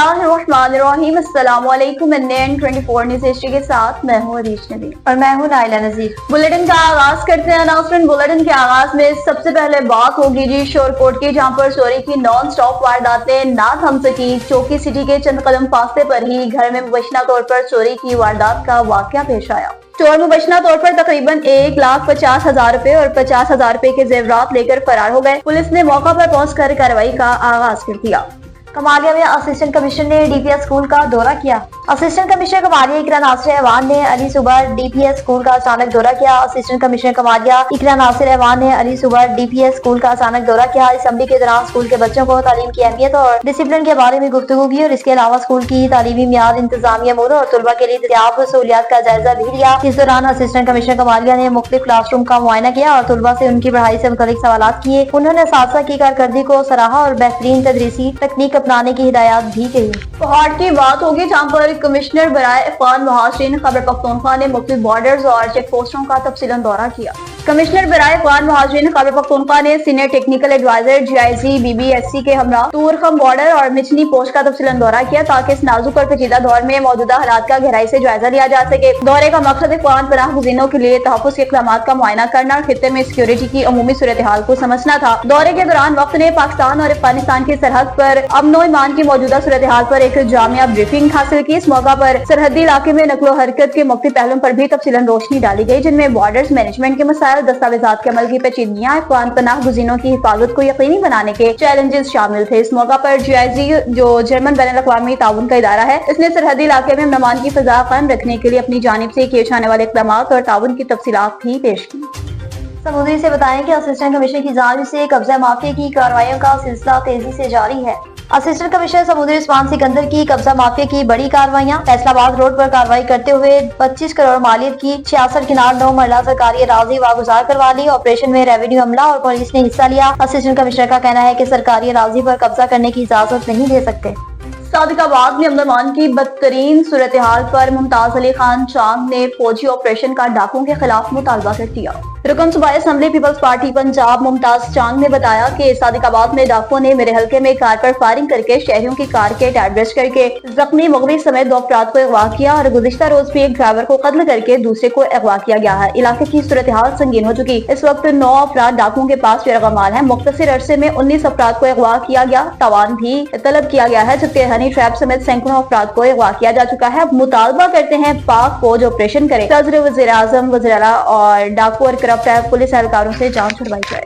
बिस्मिल्लाहिर्रहमानिर्रहीम। अस्सलाम वालेकुम। NN24 न्यूज़ हिस्ट्री के साथ मैं हूँ अरीश नबी और मैं हूँ नाइला नजीर। बुलेटिन का आगाज करते हैं। अनाउंसमेंट बुलेटिन के आगाज में सबसे पहले बात होगी जी शोरकोट की, जहाँ पर चोरी की नॉन स्टॉप वारदातें ना थम सकी। चौकी सिटी के चंद कदम फासले पर ही घर में मुबैना तौर पर चोरी की वारदात का वाकया पेश आया। चोर मुबैना तौर पर तकरीबन 1,50,000 रुपए और 50,000 रुपए के जेवरात लेकर फरार हो गए। पुलिस ने मौका पर पहुंचकर कार्रवाई का आगाज कर दिया। कमालिया में असिस्टेंट कमिश्नर ने डीपीएस स्कूल का दौरा किया। असिस्टेंट कमिश्नर कमालिया इकरा नासिर ऐवान ने अली सुबह डीपीएस स्कूल का अचानक दौरा किया। असिस्टेंट कमिश्नर कमालिया इकरा नासिर ऐवान ने अली सुबह डीपीएस स्कूल का अचानक दौरा किया। असेंबली के दौरान स्कूल के बच्चों को तालीम की अहमियत और डिसिप्लिन के बारे में गुफ्तगू की और इसके अलावा स्कूल की तालीमी मियाद, इंतजामी अमूर और तलबा के लिए दस्तियाब सहूलियात का जायजा भी लिया। इस दौरान असिस्टेंट कमिश्नर कमालिया ने मुख्तलिफ क्लासरूम का मुआयना किया और तलबा से उनकी पढ़ाई से मुतालिक सवालात किए। उन्होंने असातिज़ा की कारकर्दगी को सराहा और बेहतरीन तदरीसी तकनीक अपनाने की हिदायत भी कही। पहाड़ की बात होगी, जहाँ पर कमिश्नर बराए अफ़गान महाजरीन खैबर पख्तूनख्वा ने मुख्तलिफ बॉर्डर्स और चेक पोस्टों का तफसीलन दौरा किया। कमिश्नर बराए अफ़गान महाजरीन खैबर पख्तूनख्वा ने senior technical adviser GIZ BBSC के हमरा तूरखम बॉर्डर और मिचनी पोस्ट का तफसीलन दौरा किया, ताकि इस नाजुक और पेचीदा दौर में मौजूदा हालात का गहराई से जायजा लिया जा सके। दौरे का मकसद अफ़गान पनाह गुज़ीनों के लिए तहफ़्फ़ुज़ के इक़दामात का मुआयना करना और खित्ते में सिक्योरिटी की अमूमी सूरत हाल को समझना था। दौरे के दौरान वक्त ने पाकिस्तान और अफगानिस्तान की सरहद पर अमन और ईमान की मौजूदा सूरत हाल पर एक जामिया ब्रीफिंग हासिल की। इस मौका पर सरहदी इलाके में नकलो हरकत के मुख्तलिफ पहलुओं पर भी तफसीलन रोशनी डाली गई, जिनमें बॉर्डर्स मैनेजमेंट के मसाइल, दस्तावेजात के अमल की पेचीदगियां, अफ़गान पनाह गुज़ीनों की हिफाजत को यकीनी बनाने के चैलेंजेस शामिल थे। इस मौका पर GIZ, जो जर्मन बैनुल-अक़वामी ताउन का इदारा है, इसने सरहदी इलाके में अमन की फिजा कायम रखने के लिए अपनी जानिब से किए जाने वाले इक़दामात और ताउन की तफसीलात भी पेश की। समुद्री से बताएं कि असिस्टेंट कमिश्नर की जानिब से कब्जा माफिया की कार्रवाइयों का सिलसिला तेजी से जारी है। असिस्टेंट कमिश्नर समुद्री उस्मान सिकंदर की कब्जा माफिया की बड़ी कार्रवाइयां। फैसलाबाद रोड पर कार्रवाई करते हुए 25 करोड़ मालियत की 66 किनार 9 मरला सरकारी अराजी वागुजार करवा ली। ऑपरेशन में रेवेन्यू अमला और पुलिस ने हिस्सा लिया। असिस्टेंट कमिश्नर का कहना है कि सरकारी अराजी पर कब्जा करने की इजाजत नहीं दे सकते। सादिकाबाद में अमन की बदतरीन सूरत हाल पर मुमताज अली खान चांद ने फौजी ऑपरेशन का डाकुओं के खिलाफ मुतालबा कर दिया। रुकन सूबाई assembly Peoples Party Punjab Mumtaz Chand ने बताया कि सादिकाबाद में डाकुओं ने मेरे हल्के में कार पर फायरिंग करके शहरियों की कार के टायर ब्रश करके जख्मी मगवी समेत 2 अफराद को अगवा किया और गुज़िश्ता रोज भी एक ड्राइवर को कत्ल करके दूसरे को अगवा किया गया है। इलाके की सूरत हाल संगीन हो चुकी। इस वक्त 9 अफराद डाकुओं के पास बेरगमाल है। मुख्तसर अरसे में 19 अफराद को अगवा किया गया, तवान भी तलब किया गया है, जबकि हनी ट्रैप समेत सैकड़ों अफराद को अगवा किया जा चुका है। अब मुतालबा करते हैं पाक फौज ऑपरेशन करे, सदर वज़ीर आज़म, वज़ीर आला और डाकू और करप्ट पुलिस एहलकारों से जांच छुड़वाई जाए।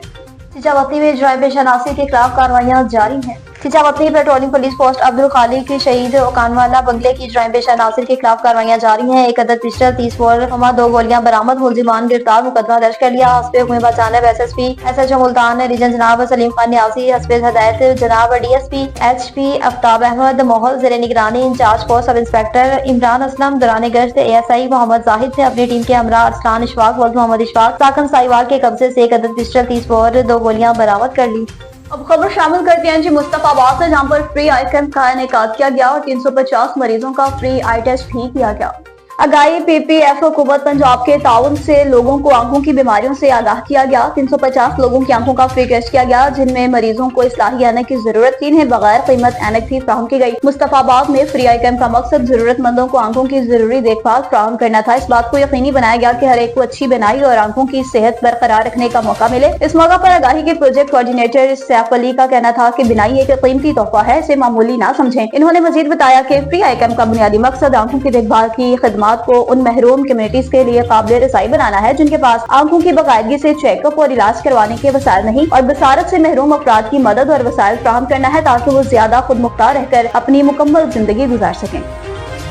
चिचावती में जराइम पेशा नासिर के खिलाफ कार्रवाइयां जारी हैं। चिचावती पेट्रोलिंग पुलिस पोस्ट अब्दुल खालिक की शहीद ओकानवाला बंगले की जराइम पेशा नासिर के खिलाफ कार्रवाइयां जारी हैं। एक अदद पिस्टल 30 बोर 2 गोलियां बरामद, मुलजिमान गिरफ्तार, मुकदमा दर्ज कर लिया। हस्बे हुक्म बचानब SSP SHO मुल्तान रीजन जनाब सलीम खान न्यासी, हस्बे हदायत जनाब DSP HP आफ्ताब अहमद मोहल, ज़ेरे निगरानी incharge post sub inspector Imran Aslam, दौरान गश्त ASI मोहम्मद जाहिद ने अपनी टीम के हमरा अरसलान इशफाक वल्द मोहम्मद इशफाक साकन साहिवाल के कब्जे से एक अदद पिस्टल 30 बोर 2 गोलियां बरामद कर ली। अब खबर शामिल करते हैं जी मुस्तफाबाद से, जहाँ पर फ्री आई कैंप का इनेकाद किया गया और 350 मरीजों का फ्री आई टेस्ट भी किया गया। अगाई PPF हुकूमत पंजाब के ताउन से लोगों को आंखों की बीमारियों से आगाह किया गया। 350 लोगों की आंखों का फ्री टेस्ट किया गया, जिनमें मरीजों को इस्लाही ऐनक की जरूरत थी, इन्हें बगैर कीमत ऐनक भी फराहम की गई। मुस्तफाबाद में फ्री आई कैंप का मकसद जरूरतमंदों को आंखों की जरूरी देखभाल फराहम करना था। इस बात को यकीनी बनाया गया कि हर एक को अच्छी बनाई और आंखों की सेहत बरकरार रखने का मौका मिले। इस मौका पर आगाही के प्रोजेक्ट कोऑर्डिनेटर सैफ अली का कहना था कि बिनाई एक कीमती तोहफा है, इसे मामूली ना समझें। इन्होंने मजीद बताया कि फ्री आई कैंप का बुनियादी मकसद आंखों की देखभाल की खिदमत को उन महरूम कम्युनिटीज के लिए काबिल रसाई बनाना है, जिनके पास आंखों की बाकायदगी से चेकअप और इलाज करवाने के वसाइल नहीं, और बसारत से महरूम अफराद की मदद और वसाइल फराहम करना है, ताकि वो ज्यादा खुद मुख्तार रहकर अपनी मुकम्मल जिंदगी गुजार सकें।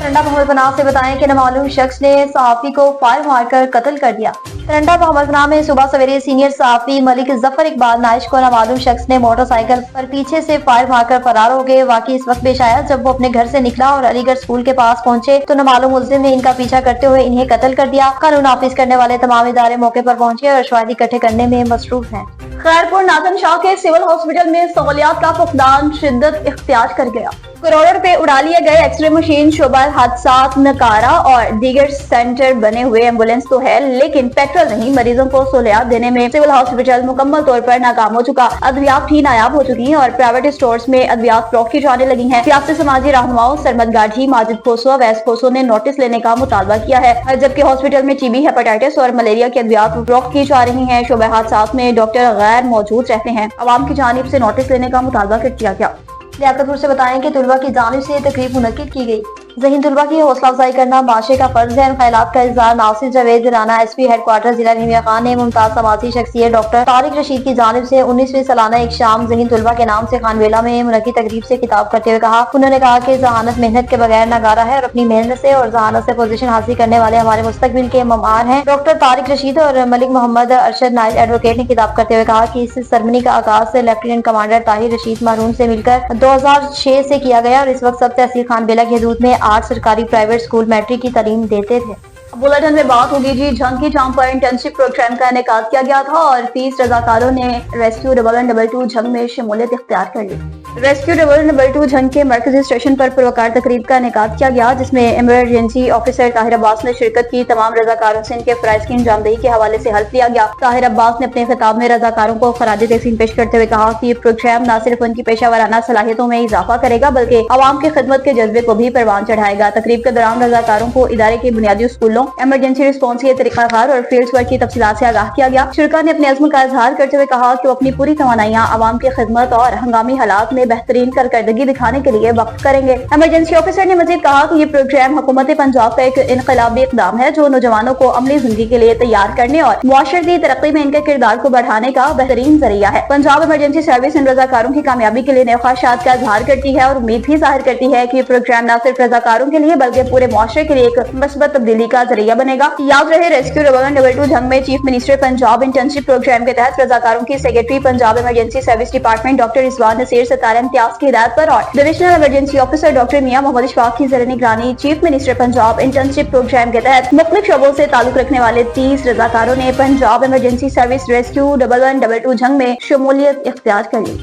रंडा मोहम्मद से बताएं कि नामालूम शख्स ने सहाफी को फायर मारकर कत्ल कर दिया। रंडा मोहम्मद में सुबह सवेरे सीनियर सहाफी मलिक जफर इकबाल नाइश को नामालूम शख्स ने मोटरसाइकिल पर पीछे से फायर मारकर फरार हो गए। वाकई इस वक्त पेश आया जब वो अपने घर से निकला और अलीगढ़ स्कूल के पास पहुंचे तो नामालूम मुल्जिम ने इनका पीछा करते हुए इन्हें कत्ल कर दिया। कानून नाफिज करने वाले तमाम इदारे मौके पर पहुंचे और शवाहिद इकट्ठे करने में मसरूफ हैं। खैरपुर नाज़म शाह के सिविल हॉस्पिटल में सहूलियात का फुकदान शिद्दत इख्तियार कर गया। करोड़ों रुपए उड़ा लिए गए एक्सरे मशीन, शोबा हादसात, नकारा और दीगर सेंटर बने हुए एम्बुलेंस तो है, लेकिन पेट्रोल नहीं। मरीजों को सहूलियात देने में सिविल हॉस्पिटल मुकम्मल तौर पर नाकाम हो चुका। अद्वियात ही नायाब हो चुकी हैं और प्राइवेट स्टोर्स में अद्वियात फरोख्त की जाने लगी हैं। सियासी समाजी रहनुमाओं सरमद गाजी, माजिद खोसो, अवैस खोसो ने नोटिस लेने का मुतालबा किया है, जबकि हॉस्पिटल में टीबी, हेपेटाइटिस और मलेरिया की अद्वियात फरोख्त की जा रही है। शोबा हादसात में डॉक्टर गैर मौजूद रहते हैं। अवाम की जानिब से नोटिस लेने का मुतालबा किया गया। लियाकतपुर से बताएं कि तुलबा की जानिब से तकरीब मुनक्किद की गई। ज़हीन तुलबा की हौसला अफजाई करना माशरे का फर्ज है। ख्यालात का इज़हार नासिर जावेद राना एसपी हेडक्वार्टर जिला निमिया खान ने मुमताज समाजी शख्सियत डॉक्टर तारिक रशीद की जानिब से 19वीं सालाना एक शाम ज़हीन तुलबा के नाम से खानवेला में मुनक्किद तकरीब से खिताब करते हुए कहा। उन्होंने कहा कि जहानत मेहनत के बगैर नगारा है और अपनी मेहनत से और जहानत से पोजीशन हासिल करने वाले हमारे मुस्तकबिल के ममार हैं। डॉक्टर तारिक रशीद और मलिक मोहम्मद अरशद नाइल एडवोकेट ने खिताब करते हुए कहा कि इस सरमनी का आगाज लेफ्टिनेंट कमांडर ताहिर रशीद मारून से मिलकर 2006 से किया गया और इस वक्त सब तहसील खानवेला की हदूद में 8 सरकारी प्राइवेट स्कूल मैट्रिक की तालीम देते थे। बुलेटिन में बात होगी जी, झंग की जाम पर इंटर्नशिप प्रोग्राम का इनेकाद किया गया था और 30 रजाकारों ने रेस्क्यू 1122 झंग में शमूलियत इख्तियार कर ली। रेस्क्यू 1122 झंग के मरकजी स्टेशन पर पुरवकार तकरीब का इनेकाद किया गया, जिसमें इमरजेंसी ऑफिसर ताहिर अब्बास ने शिरकत की। तमाम रजाकारों से इनके फराइज की अंजामदही के हवाले से हल्फ लिया गया। ताहिर अब्बास ने अपने खिताब में रजाकारों को खराज तहसीन पेश करते हुए कहा कि ये प्रोग्राम न सिर्फ उनकी पेशा वराना सलाहियतों में इजाफा करेगा बल्कि आवाम की खिदमत के जज्बे को भी परवान चढ़ाएगा। तकरीब के दौरान रजाकारों को इदारे के बुनियादी स्कूलों, इमरजेंसी रिस्पॉन्स के तरीकाकार और फील्ड वर्क की तफसीलात से आगाह किया गया। शुरका ने अपने अज़्म का इजहार करते हुए कहा कि वो अपनी पूरी तवानाइयां आवाम की खिदमत और हंगामी हालात में बेहतरीन कारकर्दगी दिखाने के लिए वक्त करेंगे। इमरजेंसी ऑफिसर ने मजीद कहा कि ये प्रोग्राम हुकूमत पंजाब का एक इनकलाबी इकदाम है जो नौजवानों को अमली जिंदगी के लिए तैयार करने और मुआशरती तरक्की में इनके किरदार को बढ़ाने का बेहतरीन जरिया है। पंजाब इमरजेंसी सर्विस इन रजाकारों की कामयाबी के लिए नए ख्वाहिशात का इजहार करती है और उम्मीद भी जाहिर करती है कि ये प्रोग्राम न सिर्फ रजाकारों के लिए बल्कि पूरे मुआशरे के लिए एक मस्बत तब्दीली का जरिया बनेगा। याद रहे, रेस्क्यू 1122 झंग में chief minister Punjab internship program के तहत रजाकारों की secretary Punjab emergency service department doctor Rizwan Naseer Sitara Imtiaz की हिदायत पर और divisional emergency officer doctor Mian Muhammad Ishfaq की ज़ेर निगरानी chief minister Punjab internship program के तहत मुख्तलिफ शोबों से ताल्लुक रखने वाले 30 रजाकारों ने Punjab emergency service rescue 1122 Jhang में शमूलियत इख्तियार कर ली।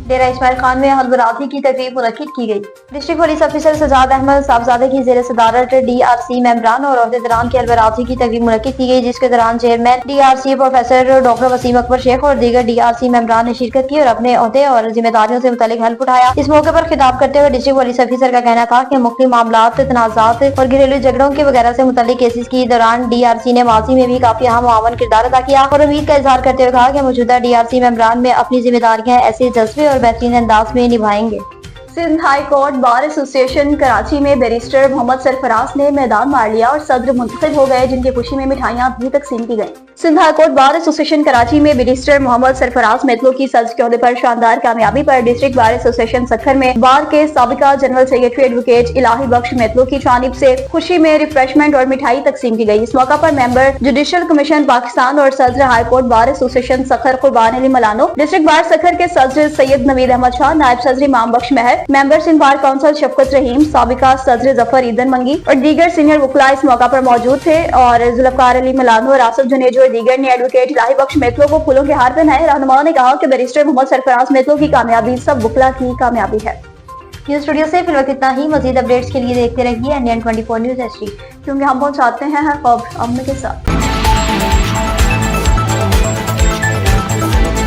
डेरा इस्माइल खान में हलबराती की तकरीब मुनक्किद की गई। District police officer Sajjad Ahmed Sahibzada की जेर सदारत DRC मेंबरान और अहदेदारान की हलबराती की तकरीब मुनक्किद की गई, जिसके दौरान chairman DRC professor doctor Waseem Akbar Sheikh और दीगर DRC मेंबरान ने शिरकत की और अपने अहदे और जिम्मेदारियों से मुतालिक हल्फ उठाया। इस मौके पर खिताब करते हुए डिस्ट्रिक्ट पुलिस ऑफिसर का कहना था कि मुख्तलिफ मामलात, तनाज़ात और घरेलू झगड़ों के वगैरह से मुतालिक केसेस की दौरान DRC ने माजी में भी काफी अहम मुआवन किरदार अदा किया और उम्मीद का इजहार करते हुए कहा कि मौजूदा DRC मेंबरान में अपनी जिम्मेदारियां ऐसे जज्बे और बेहतरीन अंदाज में निभाएंगे। Sindh high court bar association Karachi में बैरिस्टर मोहम्मद सरफराज ने मैदान मार लिया और सदर मुंतखब हो गए, जिनकी खुशी में मिठाइयां भी तकसीम की गयी। Sindh high court bar association Karachi में बैरिस्टर मोहम्मद सरफराज मेतलो की सदर के ओहदे पर शानदार कामयाबी पर डिस्ट्रिक्ट बार एसोसिएशन सखर में बार के साबिका जनरल सेक्रेटरी एडवोकेट इलाही बख्श मेतलो की जानिब से खुशी में रिफ्रेशमेंट और मिठाई तकसीम की गई। इस मौका पर मेंबर जुडिशल कमीशन पाकिस्तान और सदर high court bar association Sukkur कुर्बान अली मलानो, डिस्ट्रिक्ट बार सखर के सदर सैयद नवीद अहमद शाह, नायब सदर इमाम बख्श महर, मेंबर सिंध बार काउंसिल शफकत रहीम, साबिका सदर जफर ईदन मंगी और दीगर सीनियर वकला इस मौका पर मौजूद थे और जुल्फकार अली मलानो और आसिफ जुनेजो और दीगर ने एडवोकेट इलाही बख्श मेतलो को फूलों के हार पहनाए। रहनुमाओं ने कहा कि बैरिस्टर मोहम्मद सरफराज मेतलो की कामयाबी सब वकला की कामयाबी है। न्यूज स्टूडियो से फिलहाल इतना ही। मजीद अपडेट्स के लिए देखते रहिए NN24 न्यूज HD, क्योंकि हम पहुंचाते हैं हर खबर अमन के साथ।